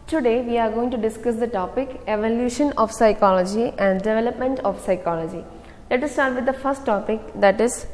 Today we are going to discuss the topic evolution of psychology and development of psychology. Let us start with the first topic, that is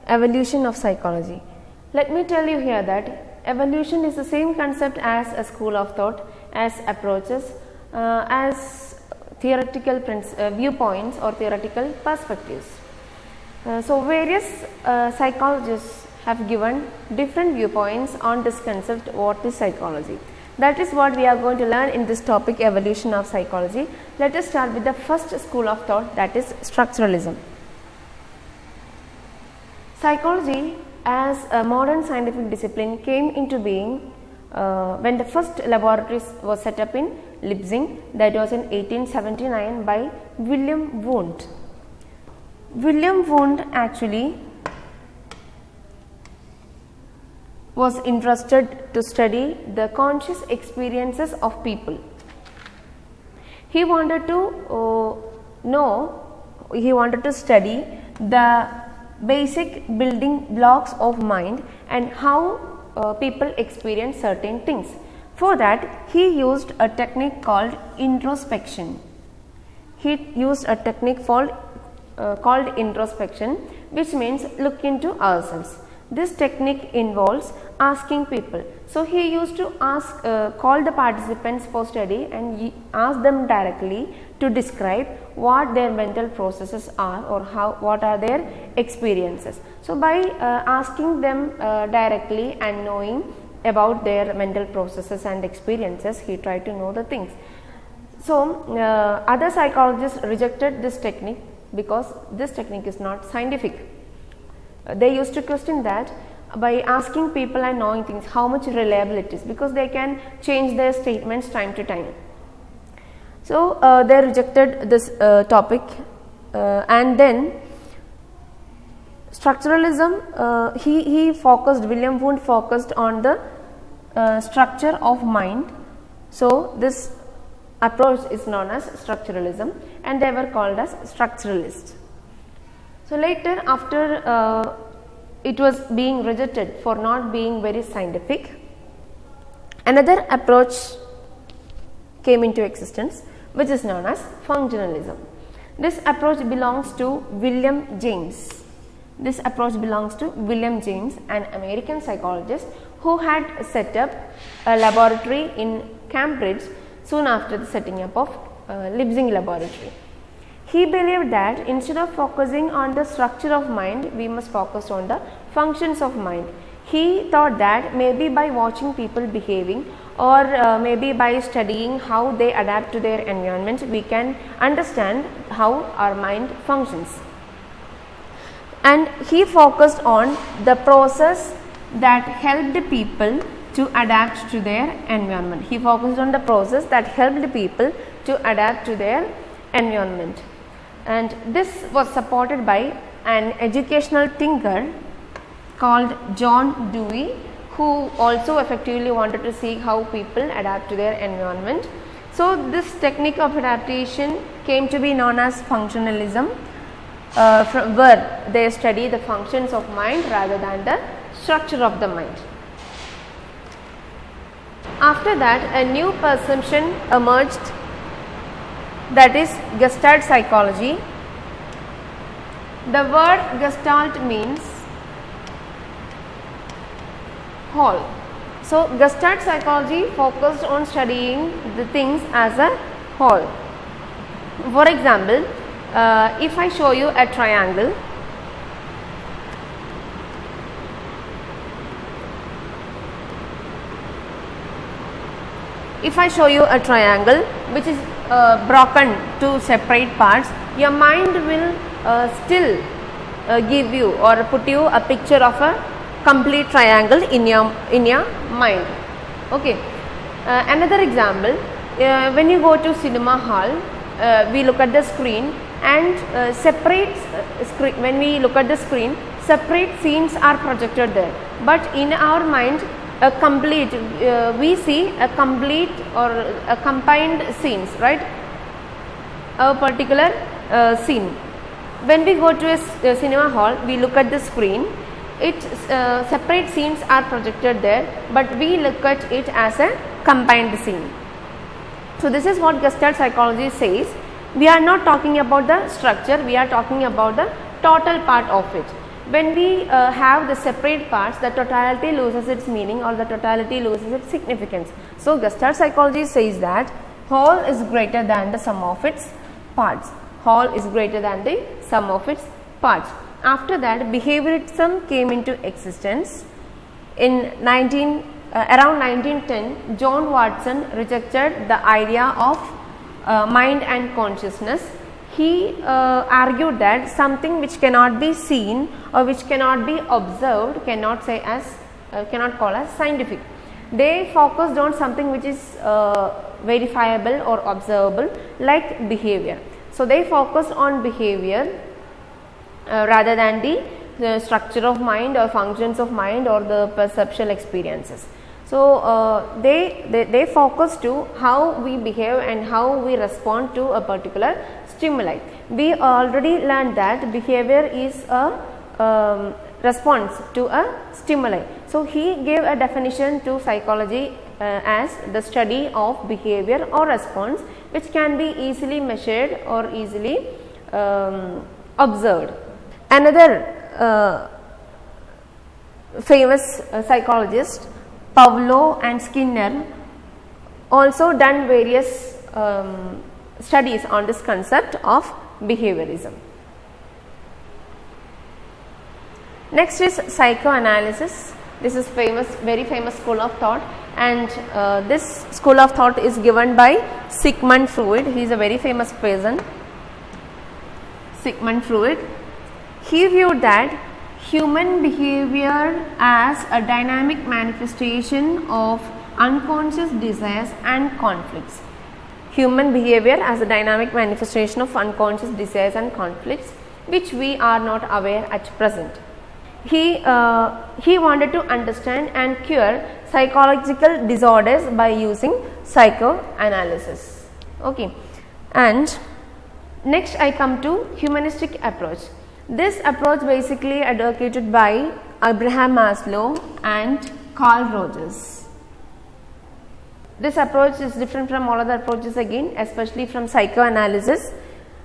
evolution of psychology. Let me tell you here that evolution is the same concept as a school of thought, as approaches, as theoretical viewpoints or theoretical perspectives. So various psychologists have given different viewpoints on this concept, what is psychology. That is what we are going to learn in this topic, evolution of psychology. Let us start with the first school of thought, that is structuralism. Psychology as a modern scientific discipline came into being when the first laboratory was set up in Leipzig, that was in 1879 by William Wundt. William Wundt actually was interested to study the conscious experiences of people. He wanted to study the basic building blocks of mind and how people experience certain things. For that, he used a technique called introspection. He used a technique called introspection, which means look into ourselves. This technique involves asking people. So he used to call the participants for study and ask them directly to describe what their mental processes are or what are their experiences. So by asking them directly and knowing about their mental processes and experiences, he tried to know the things. So other psychologists rejected this technique because this technique is not scientific. They used to question that by asking people and knowing things, how much reliable it is, because they can change their statements time to time. So they rejected this topic, and then structuralism, William Wundt focused on the structure of mind. So this approach is known as structuralism, and they were called as structuralists. So later, after it was being rejected for not being very scientific, another approach came into existence, which is known as functionalism. This approach belongs to William James. This approach belongs to William James, an American psychologist who had set up a laboratory in Cambridge soon after the setting up of Leipzig laboratory. He believed that instead of focusing on the structure of mind, we must focus on the functions of mind. He thought that maybe by watching people behaving or maybe by studying how they adapt to their environment, we can understand how our mind functions. And he focused on the process that helped people to adapt to their environment. He focused on the process that helped people to adapt to their environment. And this was supported by an educational thinker called John Dewey, who also effectively wanted to see how people adapt to their environment. So this technique of adaptation came to be known as functionalism, where they study the functions of mind rather than the structure of the mind. After that, a new perception emerged, that is gestalt psychology. The word gestalt means whole. So gestalt psychology focused on studying the things as a whole. For example, if I show you a triangle, which is broken to separate parts, your mind will still give you or put you a picture of a complete triangle in your mind. Okay. Another example, when you go to cinema hall, we look at the screen and when we look at the screen, separate scenes are projected there, but in our mind we see a complete or a combined scenes, right? A particular scene. When we go to a cinema hall, we look at the screen, separate scenes are projected there, but we look at it as a combined scene. So, this is what Gestalt psychology says. We are not talking about the structure, we are talking about the total part of it. When we have the separate parts, the totality loses its meaning or the totality loses its significance. So, Gestalt psychology says that whole is greater than the sum of its parts. Whole is greater than the sum of its parts. After that, behaviorism came into existence. In around 1910, John Watson rejected the idea of mind and consciousness. He argued that something which cannot be seen or which cannot be observed cannot call as scientific. They focused on something which is verifiable or observable, like behavior. So, they focused on behavior rather than the structure of mind or functions of mind or the perceptual experiences. So, they focus to how we behave and how we respond to a particular stimuli. We already learned that behavior is a response to a stimuli. So, he gave a definition to psychology as the study of behavior or response which can be easily measured or easily observed. Another famous psychologist, Pavlov and Skinner, also done various studies on this concept of behaviorism. Next is psychoanalysis. This is very famous school of thought, and this school of thought is given by Sigmund Freud. He is a very famous person, Sigmund Freud. He viewed that human behavior as a dynamic manifestation of unconscious desires and conflicts. Human behavior as a dynamic manifestation of unconscious desires and conflicts which we are not aware at present. He wanted to understand and cure psychological disorders by using psychoanalysis. Okay, and next I come to humanistic approach. This approach basically advocated by Abraham Maslow and Carl Rogers. This approach is different from all other approaches again, especially from psychoanalysis.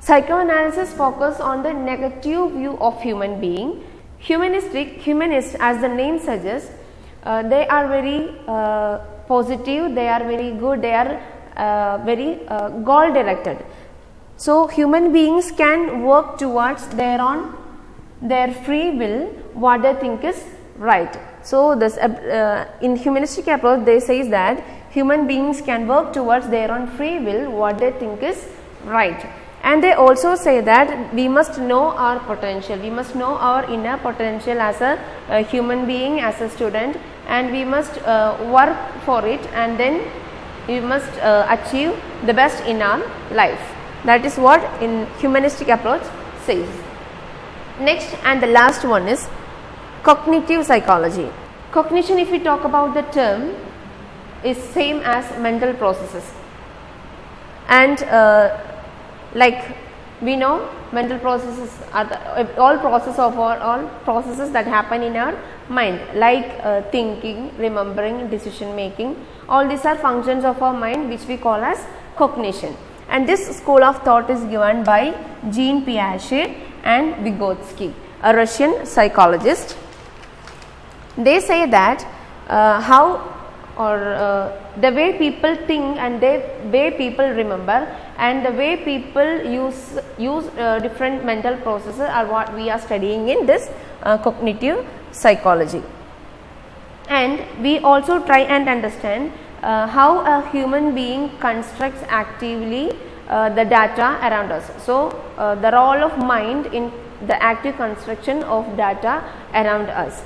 Psychoanalysis focuses on the negative view of human being. Humanists, as the name suggests, they are very positive, they are very good, they are very goal directed. So, human beings can work towards their free will what they think is right. So, this in humanistic approach they say that human beings can work towards their own free will what they think is right. And they also say that we must know our potential, we must know our inner potential as a human being, as a student, and we must work for it, and then we must achieve the best in our life. That is what in humanistic approach says. Next and the last one is cognitive psychology. Cognition, if we talk about the term, is same as mental processes, and like we know, mental processes are all processes that happen in our mind, like thinking, remembering, decision making. All these are functions of our mind which we call as cognition. And this school of thought is given by Jean Piaget and Vygotsky, a Russian psychologist. They say that the way people think and the way people remember and the way people use different mental processes are what we are studying in this cognitive psychology. And we also try and understand how a human being constructs actively the data around us. So, the role of mind in the active construction of data around us.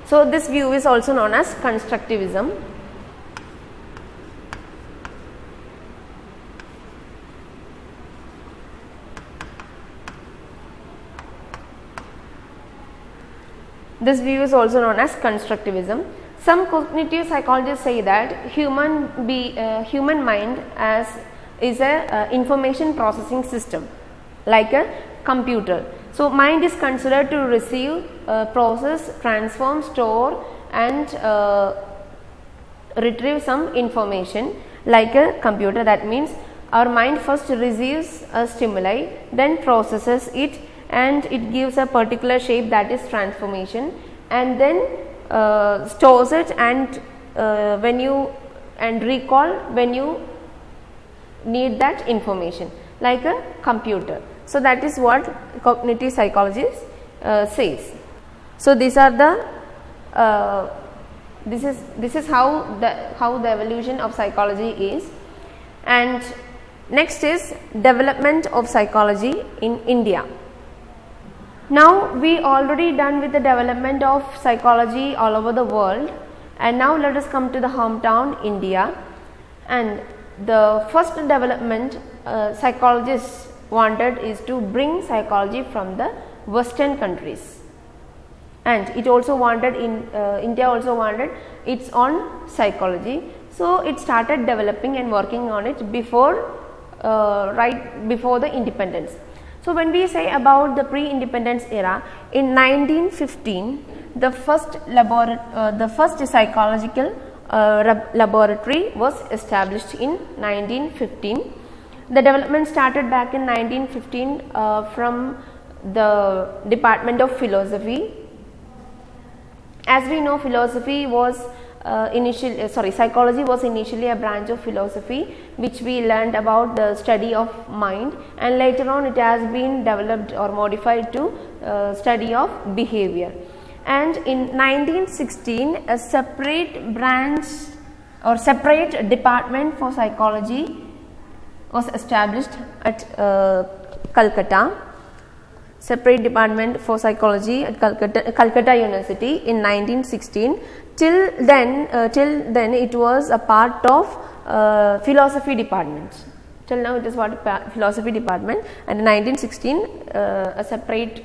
So, this view is also known as constructivism. This view is also known as constructivism. Some cognitive psychologists say that human mind is a information processing system, like a computer. So, mind is considered to receive, process, transform, store and retrieve some information, like a computer. That means our mind first receives a stimuli, then processes it, and it gives a particular shape, that is transformation, and then stores it and recall when you need that information, like a computer. So that is what cognitive psychology says. So these are the this is how the evolution of psychology is. And next is development of psychology in India. Now we already done with the development of psychology all over the world, and now let us come to the hometown India. And the first development psychologists wanted is to bring psychology from the Western countries, and it also wanted India also wanted its own psychology. So it started developing and working on it right before the independence. So when we say about the pre-independence era, in 1915 the first psychological laboratory was established in 1915. The development started back in 1915 from the Department of Philosophy. As we know, psychology was initially a branch of philosophy, which we learned about the study of mind, and later on it has been developed or modified to study of behavior. And in 1916 a separate branch or separate department for psychology was established at Calcutta. Separate department for psychology at Calcutta University in 1916. Till then it was a part of philosophy department. Till now it is what philosophy department, and in 1916 a separate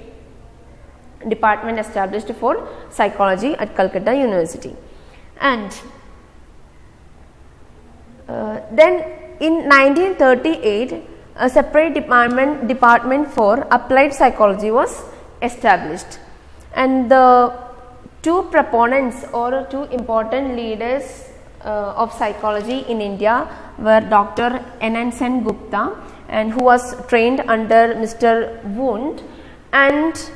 department established for psychology at Calcutta University. And then in 1938 a separate department for applied psychology was established, and the two proponents or two important leaders of psychology in India were Dr. N. Sen Gupta, and who was trained under Mr. Wundt, and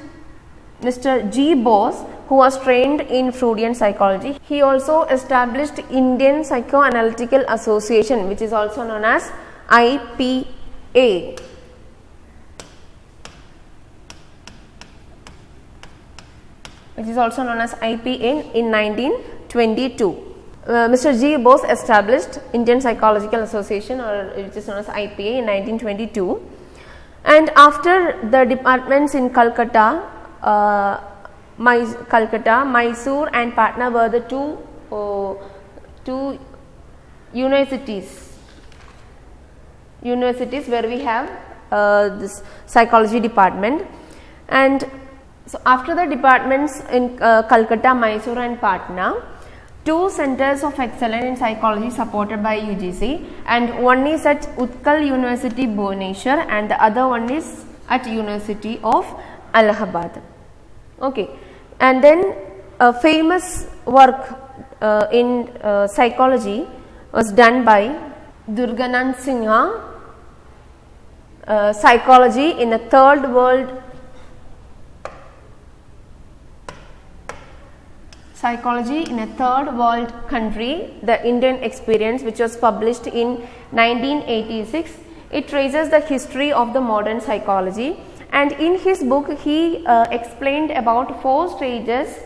Mr. G. Bose, who was trained in Freudian psychology. He also established Indian Psychoanalytical Association, which is also known as IPA. Which is also known as IPA in 1922. Mr. G. Bose established Indian Psychological Association, or which is known as IPA, in 1922. And after the departments in Calcutta, Mysore and Patna were the two universities where we have this psychology department. And so after the departments in Calcutta, Mysore and Patna, two centers of excellence in psychology supported by UGC, and one is at Utkal University, Bhubaneswar, and the other one is at University of Allahabad. Okay, and then a famous work in psychology was done by Durganand Sinha, psychology in a third world country, the Indian experience, which was published in 1986. It traces the history of the modern psychology, and in his book he explained about four stages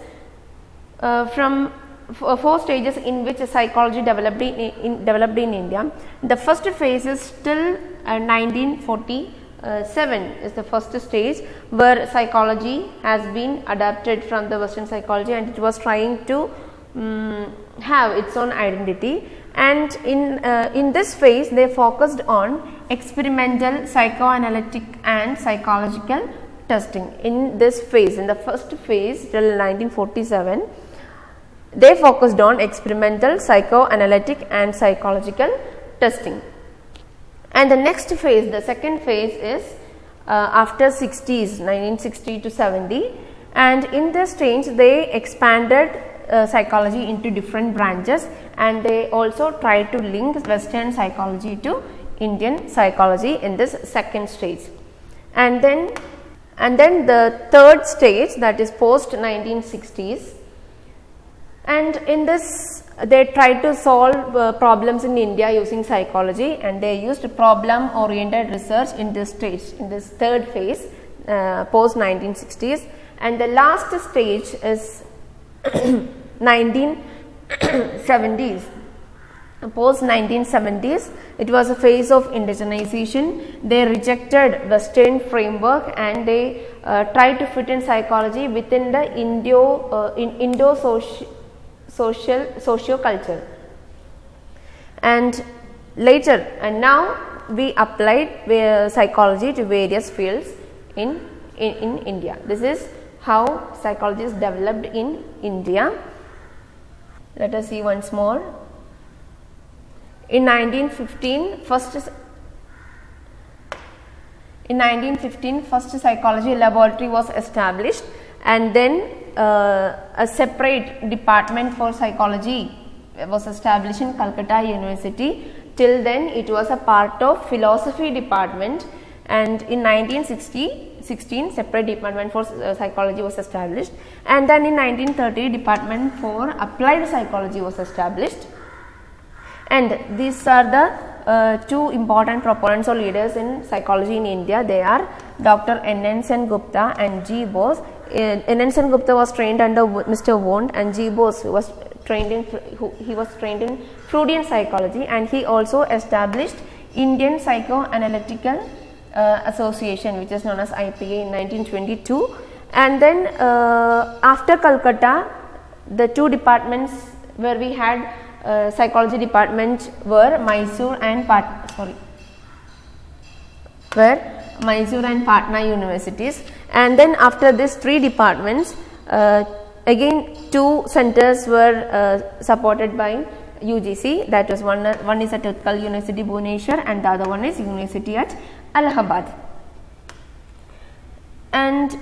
in which psychology developed in India. The first phase is till 1947 is the first stage, where psychology has been adapted from the Western psychology, and it was trying to have its own identity. And in this phase they focused on experimental, psychoanalytic and psychological testing. In this phase, in the first phase till 1947, they focused on experimental, psychoanalytic and psychological testing. And the next phase, the second phase, is after 60s, 1960 to 70, and in this stage they expanded psychology into different branches, and they also tried to link Western psychology to Indian psychology in this second stage. And then the third stage, that is post 1960s, and in this they tried to solve problems in India using psychology, and they used problem oriented research in this stage, in this third phase, post 1960s. And the last stage is 1970s. Post 1970s, it was a phase of indigenization. They rejected Western framework and they tried to fit in psychology within the socio culture. And later, and now we applied psychology to various fields in India. This is how psychology is developed in India. Let us see once more. In 1915, first psychology laboratory was established, and then a separate department for psychology was established in Calcutta University. Till then it was a part of philosophy department, and in 1916 separate department for psychology was established, and then in 1930 department for applied psychology was established. And these are the two important proponents or leaders in psychology in India. They are Dr. N. Sen Gupta and G. Bose. N. Sen Gupta was trained under Mr. Wundt, and G. Bose was trained in Freudian psychology, and he also established Indian Psychoanalytical Association, which is known as IPA, in 1922. And then after Calcutta, the two departments where we had psychology department were Mysore and Patna universities. And then after these three departments, again two centers were supported by UGC. That is one is at Utkal University Bhubaneswar, and the other one is University at Allahabad. And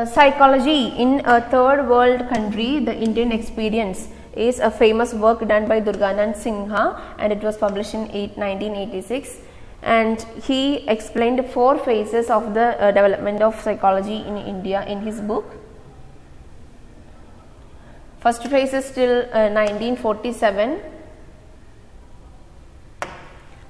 psychology in a third world country, the Indian experience, is a famous work done by Durganand Sinha, and it was published in 1986. And he explained 4 phases of the development of psychology in India in his book. First phase is till 1947.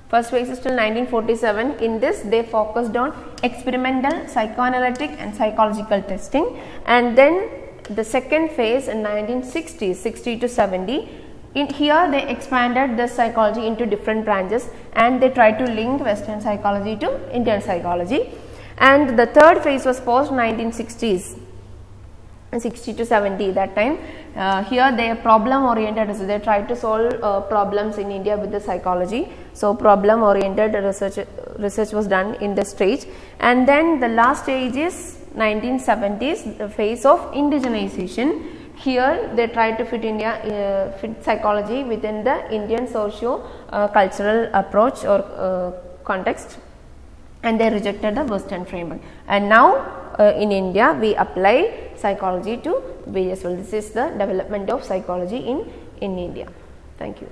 First phase is till 1947. In this, they focused on experimental, psychoanalytic and psychological testing. And then the second phase in 1960s, 60 to 70, in here they expanded the psychology into different branches, and they tried to link Western psychology to Indian psychology. And the third phase was post 1960s, 60 to 70. That time here they are problem oriented, so they tried to solve problems in India with the psychology. So problem oriented research was done in this stage. And then the last stage is 1970s, the phase of indigenization. Here they tried to fit psychology within the Indian socio-cultural approach or context, and they rejected the Western framework. And now in India we apply psychology to various fields. This is the development of psychology in India. Thank you.